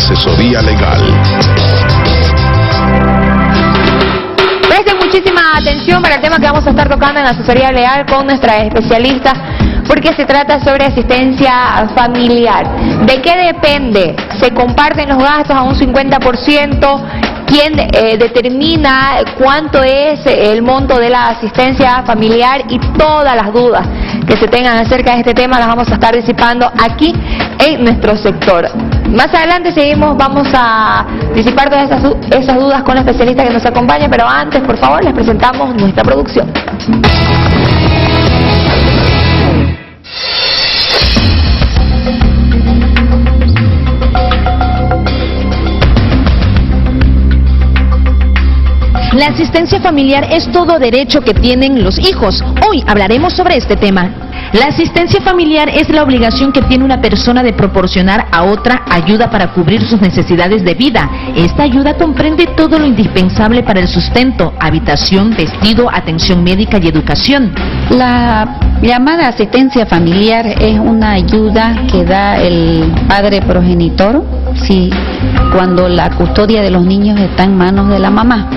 asesoría legal. Presten muchísima atención para el tema que vamos a estar tocando en asesoría legal con nuestra especialista, porque se trata sobre asistencia familiar. ¿De qué depende? ¿Se comparten los gastos a un 50%? ¿Quién determina cuánto es el monto de la asistencia familiar? Y todas las dudas que se tengan acerca de este tema las vamos a estar disipando aquí en nuestro sector. Más adelante seguimos, vamos a disipar todas esas dudas con la especialista que nos acompaña, pero antes, por favor, les presentamos nuestra producción. La asistencia familiar es todo derecho que tienen los hijos. Hoy hablaremos sobre este tema. La asistencia familiar es la obligación que tiene una persona de proporcionar a otra ayuda para cubrir sus necesidades de vida. Esta ayuda comprende todo lo indispensable para el sustento: habitación, vestido, atención médica y educación. La llamada asistencia familiar es una ayuda que da el padre progenitor cuando la custodia de los niños está en manos de la mamá.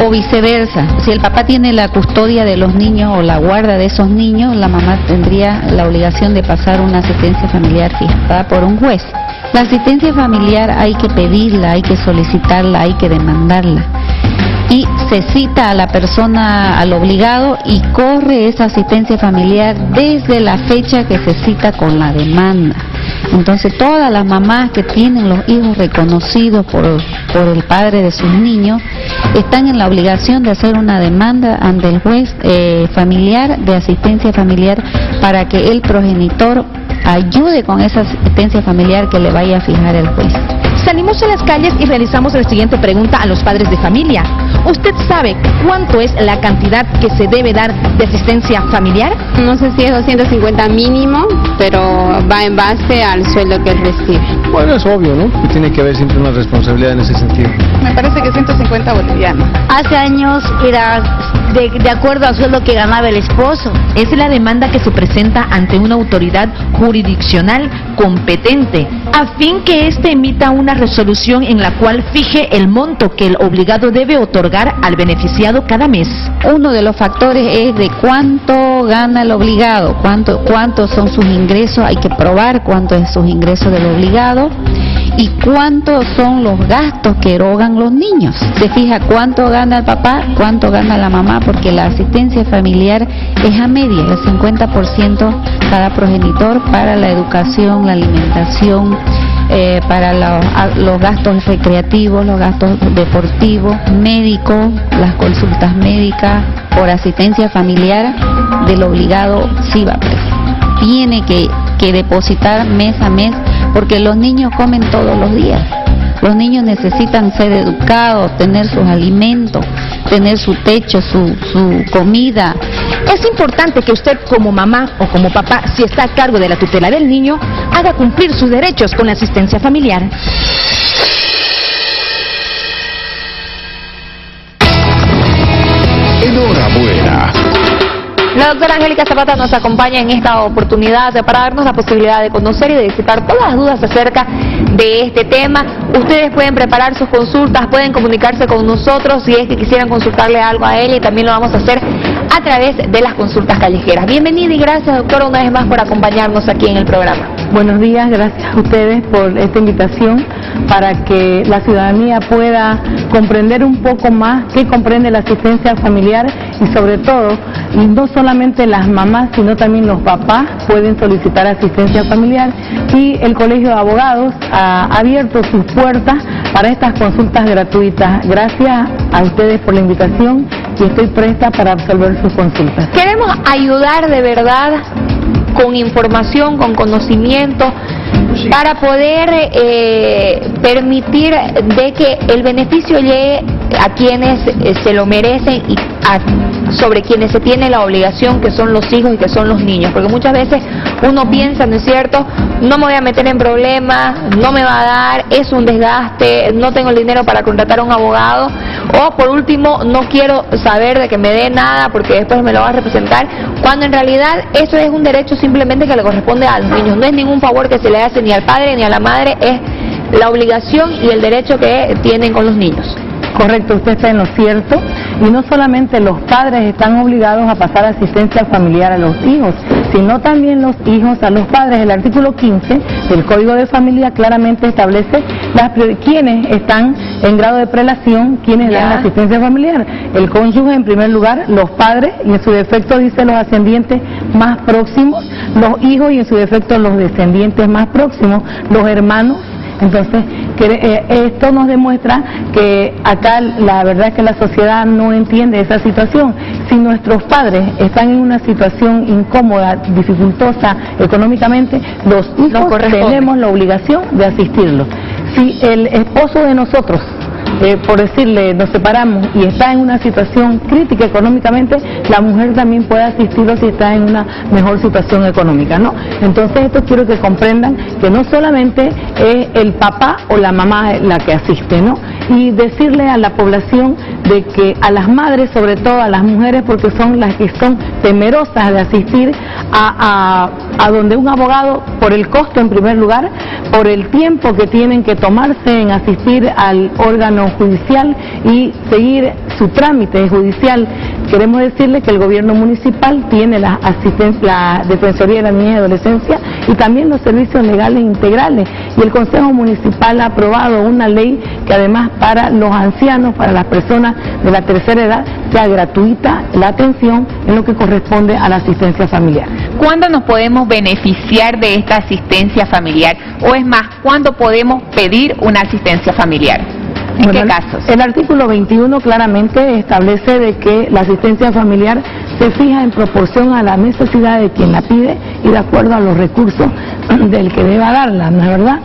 O viceversa, si el papá tiene la custodia de los niños o la guarda de esos niños, la mamá tendría la obligación de pasar una asistencia familiar fijada por un juez. La asistencia familiar hay que pedirla, hay que solicitarla, hay que demandarla. Y se cita a la persona, al obligado, y corre esa asistencia familiar desde la fecha que se cita con la demanda. Entonces todas las mamás que tienen los hijos reconocidos por el padre de sus niños están en la obligación de hacer una demanda ante el juez familiar de asistencia familiar para que el progenitor ayude con esa asistencia familiar que le vaya a fijar el juez. Salimos a las calles y realizamos la siguiente pregunta a los padres de familia. ¿Usted sabe cuánto es la cantidad que se debe dar de asistencia familiar? No sé si es 250 mínimo, pero va en base al sueldo que él recibe. Bueno, es obvio, ¿no? Que tiene que haber siempre una responsabilidad en ese sentido. Me parece que 150 bolivianos. Hace años era de acuerdo al sueldo que ganaba el esposo. Es la demanda que se presenta ante una autoridad jurisdiccional competente, a fin que éste emita una resolución en la cual fije el monto que el obligado debe otorgar al beneficiado cada mes. Uno de los factores es de cuánto gana el obligado, cuántos son sus ingresos, hay que probar cuánto es sus ingresos del obligado y cuántos son los gastos que erogan los niños. Se fija cuánto gana el papá, cuánto gana la mamá, porque la asistencia familiar es a media, el 50% cada progenitor para la educación, la alimentación, para los gastos recreativos, los gastos deportivos, médicos, las consultas médicas. Por asistencia familiar del obligado sí va preso. Tiene que depositar mes a mes, porque los niños comen todos los días. Los niños necesitan ser educados, tener sus alimentos, tener su techo, su comida. Es importante que usted, como mamá o como papá, si está a cargo de la tutela del niño, haga cumplir sus derechos con la asistencia familiar. Enhorabuena. La doctora Angélica Zapata nos acompaña en esta oportunidad para darnos la posibilidad de conocer y de disipar todas las dudas acerca de este tema. Ustedes pueden preparar sus consultas, pueden comunicarse con nosotros si es que quisieran consultarle algo a él, y también lo vamos a hacer a través de las consultas callejeras. Bienvenida y gracias, doctora, una vez más por acompañarnos aquí en el programa. Buenos días, gracias a ustedes por esta invitación para que la ciudadanía pueda comprender un poco más qué comprende la asistencia familiar, y sobre todo, no solamente las mamás, sino también los papás pueden solicitar asistencia familiar, y el Colegio de Abogados ha abierto sus puertas para estas consultas gratuitas. Gracias a ustedes por la invitación y estoy presta para resolver sus consultas. Queremos ayudar de verdad con información, con conocimiento, para poder permitir de que el beneficio llegue a quienes se lo merecen y sobre quienes se tiene la obligación, que son los hijos y que son los niños, porque muchas veces uno piensa, ¿no es cierto?, no me voy a meter en problemas, no me va a dar, es un desgaste, no tengo el dinero para contratar a un abogado, o por último, no quiero saber de que me dé nada porque después me lo va a representar, cuando en realidad eso es un derecho simplemente que le corresponde a los niños, no es ningún favor que se le hace ni al padre ni a la madre, es la obligación y el derecho que tienen con los niños. Correcto, usted está en lo cierto, y no solamente los padres están obligados a pasar asistencia familiar a los hijos, sino también los hijos a los padres. El artículo 15 del Código de Familia claramente establece quiénes están en grado de prelación, quiénes dan la asistencia familiar. El cónyuge en primer lugar, los padres, y en su defecto dice los ascendientes más próximos, los hijos y en su defecto los descendientes más próximos, los hermanos. Entonces, esto nos demuestra que acá la verdad es que la sociedad no entiende esa situación. Si nuestros padres están en una situación incómoda, dificultosa económicamente, los hijos tenemos la obligación de asistirlos. Si el esposo de nosotros, por decirle, nos separamos y está en una situación crítica económicamente, la mujer también puede asistirlo si está en una mejor situación económica, ¿no? Entonces esto quiero que comprendan que no solamente es el papá o la mamá la que asiste, ¿no? Y decirle a la población de que a las madres, sobre todo a las mujeres, porque son las que son temerosas de asistir a donde un abogado, por el costo en primer lugar, por el tiempo que tienen que tomarse en asistir al órgano judicial y seguir su trámite judicial. Queremos decirle que el gobierno municipal tiene la Defensoría de la Niñez y Adolescencia y también los servicios legales integrales, y el Consejo Municipal ha aprobado una ley que además para los ancianos, para las personas de la tercera edad, sea gratuita la atención en lo que corresponde a la asistencia familiar. ¿Cuándo nos podemos beneficiar de esta asistencia familiar? O es más, ¿cuándo podemos pedir una asistencia familiar? ¿En qué casos? El artículo 21 claramente establece de que la asistencia familiar se fija en proporción a la necesidad de quien la pide y de acuerdo a los recursos del que deba darla, ¿no es verdad?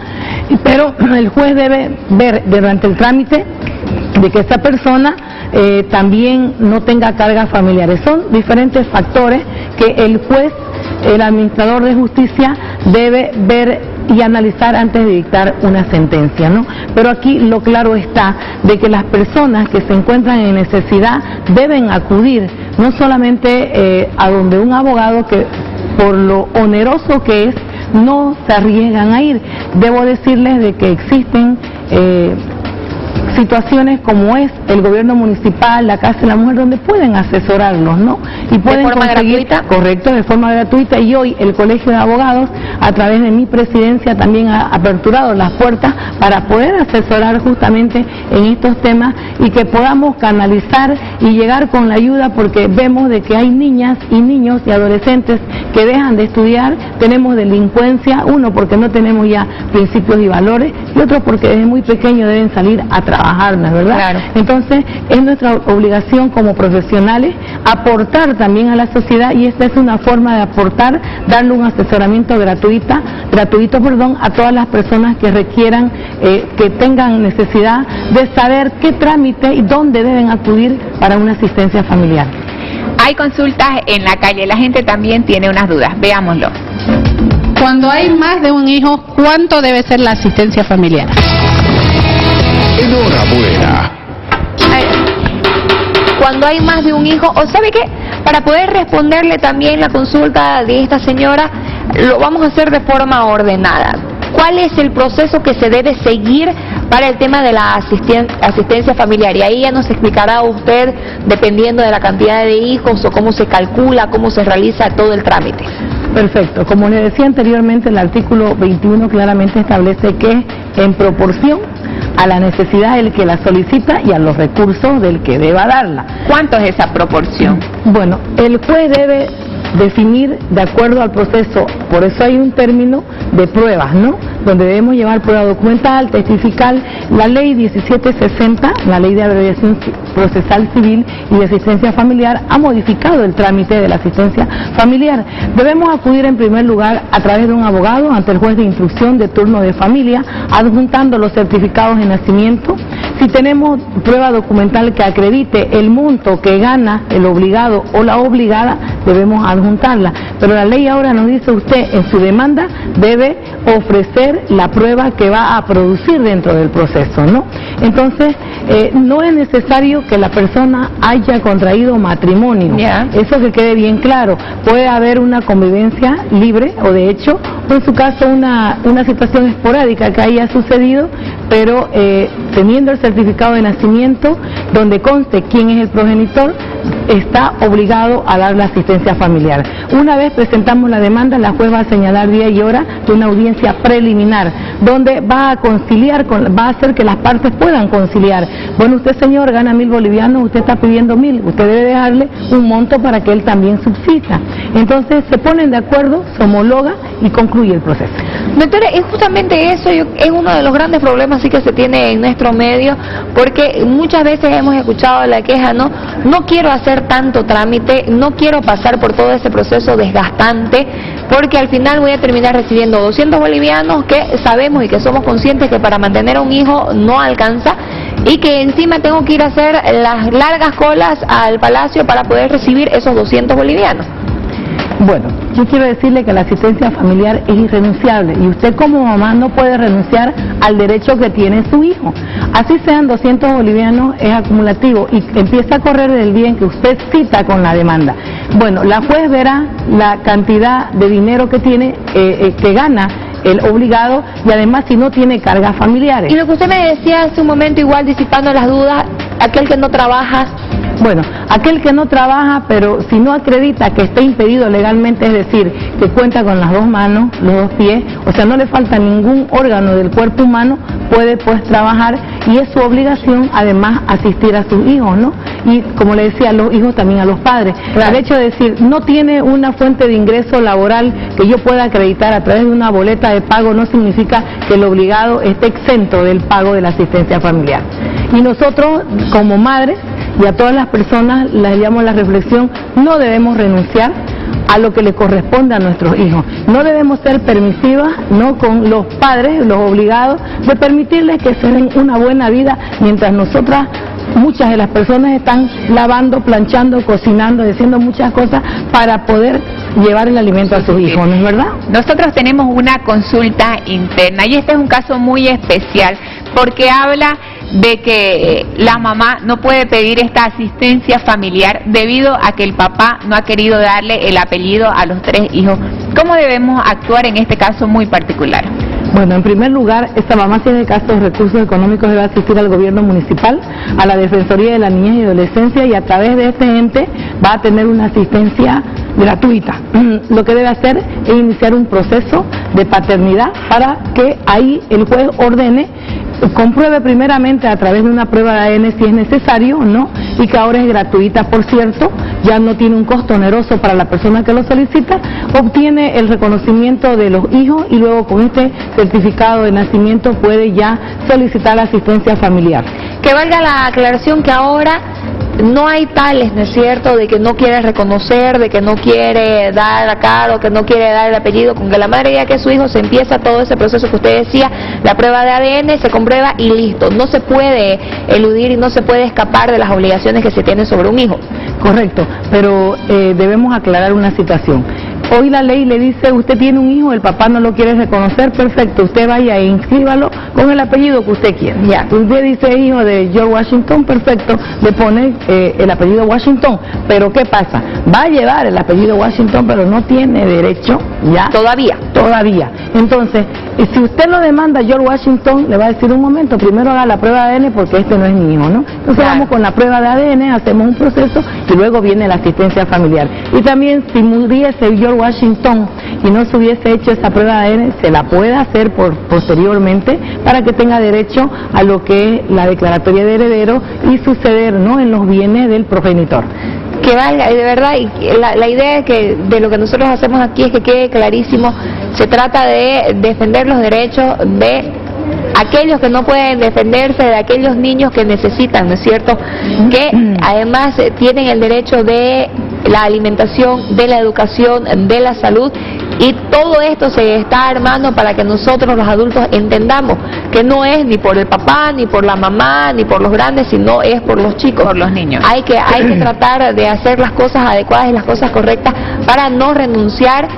Pero el juez debe ver durante el trámite de que esta persona también no tenga cargas familiares. Son diferentes factores que el juez, el administrador de justicia, debe ver y analizar antes de dictar una sentencia, ¿no? Pero aquí lo claro está de que las personas que se encuentran en necesidad deben acudir no solamente a donde un abogado que por lo oneroso que es no se arriesgan a ir. Debo decirles de que existen situaciones como es el gobierno municipal, la Casa de la Mujer, donde pueden asesorarlos, ¿no? Y pueden ¿De forma gratuita? Correcto, de forma gratuita, y hoy el Colegio de Abogados, a través de mi presidencia, también ha aperturado las puertas para poder asesorar justamente en estos temas y que podamos canalizar y llegar con la ayuda, porque vemos de que hay niñas y niños y adolescentes que dejan de estudiar, tenemos delincuencia, uno porque no tenemos ya principios y valores, y otro porque desde muy pequeño deben salir a trabajar, ¿no es verdad? Claro. Entonces es nuestra obligación como profesionales aportar también a la sociedad, y esta es una forma de aportar, darle un asesoramiento gratuito a todas las personas que requieran, que tengan necesidad de saber qué trámite y dónde deben acudir para una asistencia familiar. Hay consultas en la calle, la gente también tiene unas dudas, veámoslo. Cuando hay más de un hijo, ¿cuánto debe ser la asistencia familiar? Enhorabuena. Cuando hay más de un hijo, o ¿sabe qué? Para poder responderle también la consulta de esta señora, lo vamos a hacer de forma ordenada. ¿Cuál es el proceso que se debe seguir para el tema de la asistencia familiar? Y ahí ya nos explicará usted, dependiendo de la cantidad de hijos o cómo se calcula, cómo se realiza todo el trámite. Perfecto. Como le decía anteriormente, el artículo 21 claramente establece que en proporción a la necesidad del que la solicita y a los recursos del que deba darla. ¿Cuánto es esa proporción? Bueno, el juez debe definir de acuerdo al proceso, por eso hay un término de pruebas, ¿no? Donde debemos llevar prueba documental, testifical. La ley 1760, la ley de abreviación procesal civil y de asistencia familiar, ha modificado el trámite de la asistencia familiar. Debemos acudir en primer lugar a través de un abogado ante el juez de instrucción de turno de familia, adjuntando los certificados de nacimiento. Si tenemos prueba documental que acredite el monto que gana el obligado o la obligada, debemos adjuntarla. Pero la ley ahora nos dice usted en su demanda debe ofrecer la prueba que va a producir dentro del proceso, ¿no? Entonces, no es necesario que la persona haya contraído matrimonio. Eso que quede bien claro. Puede haber una convivencia libre o de hecho, o en su caso una situación esporádica que haya sucedido, pero teniendo el certificado de nacimiento donde conste quién es el progenitor, está obligado a dar la asistencia familiar. Una vez presentamos la demanda, la juez va a señalar día y hora de una audiencia preliminar, donde va a conciliar, va a hacer que las partes puedan conciliar. Bueno, usted señor gana 1.000 bolivianos, usted está pidiendo 1.000, usted debe dejarle un monto para que él también subsista. Entonces se ponen de acuerdo, se homologa y concluye el proceso. Doctora, es justamente eso, es uno de los grandes problemas sí que se tiene en nuestro medio, porque muchas veces hemos escuchado la queja, no quiero hacer tanto trámite, no quiero pasar por todo ese proceso desgastante, porque al final voy a terminar recibiendo 200 bolivianos que sabemos y que somos conscientes que para mantener a un hijo no alcanza, y que encima tengo que ir a hacer las largas colas al palacio para poder recibir esos 200 bolivianos. Bueno, yo quiero decirle que la asistencia familiar es irrenunciable y usted como mamá no puede renunciar al derecho que tiene su hijo. Así sean 200 bolivianos, es acumulativo y empieza a correr del día en que usted cita con la demanda. Bueno, la juez verá la cantidad de dinero que tiene, que gana el obligado y además si no tiene cargas familiares. Y lo que usted me decía hace un momento, igual disipando las dudas, aquel que no trabaja. Bueno, aquel que no trabaja, pero si no acredita que esté impedido legalmente, es decir, que cuenta con las dos manos, los dos pies, o sea, no le falta ningún órgano del cuerpo humano, puede pues trabajar y es su obligación además asistir a sus hijos, ¿no? Y como le decía, a los hijos también a los padres. Claro. El hecho de decir, no tiene una fuente de ingreso laboral que yo pueda acreditar a través de una boleta de pago, no significa que el obligado esté exento del pago de la asistencia familiar. Y nosotros, como madres, y a todas las personas les llamo la reflexión, no debemos renunciar a lo que le corresponde a nuestros hijos. No debemos ser permisivas, no con los padres, los obligados, de permitirles que se den una buena vida mientras nosotras, muchas de las personas están lavando, planchando, cocinando, haciendo muchas cosas para poder llevar el alimento a sus hijos, ¿no es verdad? Nosotros tenemos una consulta interna y este es un caso muy especial porque habla de que la mamá no puede pedir esta asistencia familiar debido a que el papá no ha querido darle el apellido a los 3 hijos. ¿Cómo debemos actuar en este caso muy particular? Bueno, en primer lugar, esta mamá, si es de caso de recursos económicos, debe asistir al gobierno municipal, a la Defensoría de la Niñez y Adolescencia y a través de este ente va a tener una asistencia gratuita. Lo que debe hacer es iniciar un proceso de paternidad para que ahí el juez ordene, compruebe primeramente a través de una prueba de ADN si es necesario o no, y que ahora es gratuita, por cierto, ya no tiene un costo oneroso para la persona que lo solicita, obtiene el reconocimiento de los hijos y luego con este certificado de nacimiento puede ya solicitar la asistencia familiar. Que valga la aclaración que ahora no hay tales, ¿no es cierto?, de que no quiere reconocer, de que no quiere dar la cara o que no quiere dar el apellido, con que la madre diga que es su hijo, se empieza todo ese proceso que usted decía, la prueba de ADN, se comprueba y listo. No se puede eludir y no se puede escapar de las obligaciones que se tienen sobre un hijo. Correcto, pero debemos aclarar una situación. Hoy la ley le dice, usted tiene un hijo, el papá no lo quiere reconocer, perfecto, usted vaya e inscríbalo con el apellido que usted quiere. Ya, usted dice hijo de George Washington, perfecto, le pone el apellido Washington, pero ¿qué pasa? Va a llevar el apellido Washington, pero no tiene derecho, ya. Todavía. Entonces, si usted lo demanda George Washington, le va a decir un momento, primero haga la prueba de ADN porque este no es mi hijo, ¿no? Entonces vamos con la prueba de ADN, hacemos un proceso y luego viene la asistencia familiar. Y también si muriese George Washington y no se hubiese hecho esa prueba de ADN, se la puede hacer posteriormente para que tenga derecho a lo que es la declaratoria de heredero y suceder, ¿no?, en los bienes del progenitor. Que valga, de verdad, y la idea de lo que nosotros hacemos aquí es que quede clarísimo, se trata de defender los derechos de aquellos que no pueden defenderse, de aquellos niños que necesitan, ¿no es cierto?, que además tienen el derecho de la alimentación, de la educación, de la salud, Y todo esto se está armando para que nosotros los adultos entendamos que no es ni por el papá, ni por la mamá, ni por los grandes, sino es por los chicos. Por los niños. Hay que tratar de hacer las cosas adecuadas y las cosas correctas para no renunciar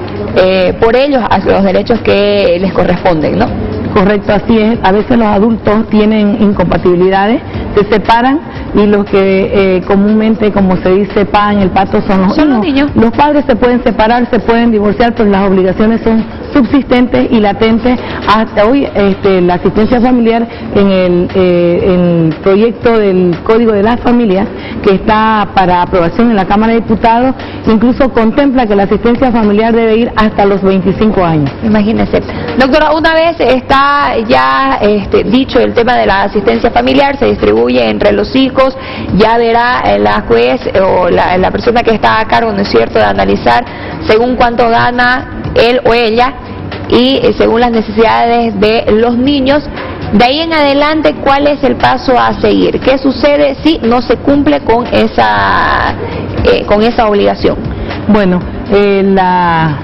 por ellos a los derechos que les corresponden, ¿no? Correcto, así es. A veces los adultos tienen incompatibilidades, se separan y los que comúnmente, como se dice, pagan el pato son los niños. Los padres se pueden separar, se pueden divorciar, pero las obligaciones son subsistentes y latentes. Hasta hoy la asistencia familiar en el proyecto del Código de las Familias, que está para aprobación en la Cámara de Diputados, incluso contempla que la asistencia familiar debe ir hasta los 25 años. Imagínense. Doctora, una vez está ya dicho el tema de la asistencia familiar, se distribuye entre los hijos, ya verá la juez o la persona que está a cargo, ¿no es cierto?, de analizar según cuánto gana él o ella y según las necesidades de los niños. De ahí en adelante, ¿cuál es el paso a seguir? ¿Qué sucede si no se cumple con esa obligación? Bueno, la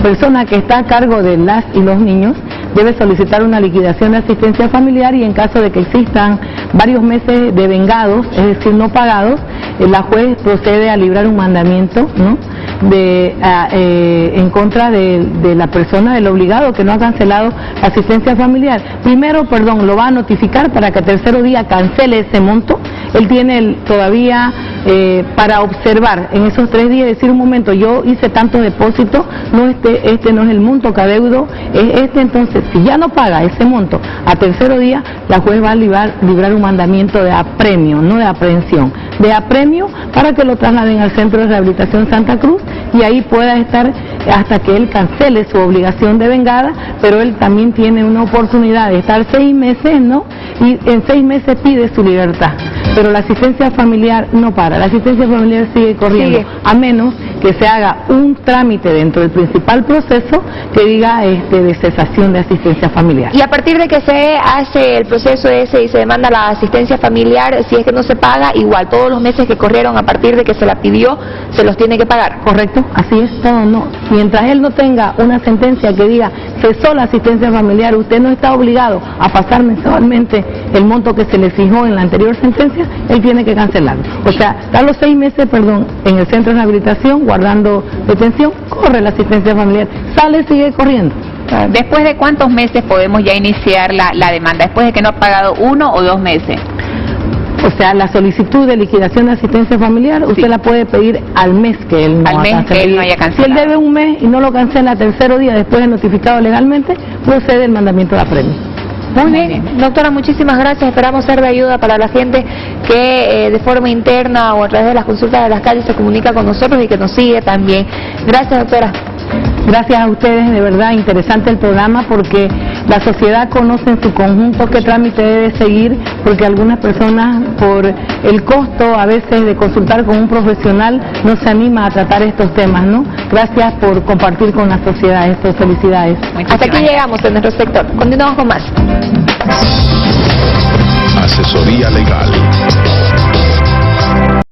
persona que está a cargo de las y los niños debe solicitar una liquidación de asistencia familiar y en caso de que existan varios meses de vengados, es decir, no pagados, la juez procede a librar un mandamiento, ¿no?, en contra de la persona, del obligado que no ha cancelado la asistencia familiar. Primero, lo va a notificar para que al tercer día cancele ese monto. Él tiene todavía para observar en esos 3 días, decir, un momento, yo hice tantos depósitos, no este no es el monto que adeudo, es este. Entonces, si ya no paga ese monto, a tercer día la juez va a librar un mandamiento de apremio, no de aprehensión, de apremio, para que lo trasladen al Centro de Rehabilitación Santa Cruz y ahí pueda estar hasta que él cancele su obligación de vengada, pero él también tiene una oportunidad de estar 6 meses, ¿no?, y en 6 meses pide su libertad. Pero la asistencia familiar no para, la asistencia familiar sigue corriendo, a menos que se haga un trámite dentro del principal proceso que diga de cesación de asistencia familiar. Y a partir de que se hace el proceso ese y se demanda la asistencia familiar, si es que no se paga, igual todos los meses que corrieron a partir de que se la pidió, se los tiene que pagar. Correcto, así es, todo no. Mientras él no tenga una sentencia que diga cesó la asistencia familiar, usted no está obligado a pasar mensualmente el monto que se le fijó en la anterior sentencia, él tiene que cancelarlo. O sea, da los 6 meses, en el centro de rehabilitación, guardando detención, corre la asistencia familiar, sale, sigue corriendo. ¿Después de cuántos meses podemos ya iniciar la demanda? ¿Después de que no ha pagado 1 o 2 meses? O sea, la solicitud de liquidación de asistencia familiar, usted la puede pedir al mes que él no haya cancelado. Si él debe un mes y no lo cancela al tercer día después de notificado legalmente, procede el mandamiento de apremio. Muy bien, doctora, muchísimas gracias. Esperamos ser de ayuda para la gente que de forma interna o a través de las consultas de las calles se comunica con nosotros y que nos sigue también. Gracias, doctora. Gracias a ustedes, de verdad, interesante el programa porque la sociedad conoce en su conjunto qué trámite debe seguir, porque algunas personas, por el costo a veces de consultar con un profesional, no se anima a tratar estos temas, ¿no? Gracias por compartir con la sociedad esto, felicidades. Hasta aquí llegamos en nuestro sector. Continuamos con más. Asesoría legal.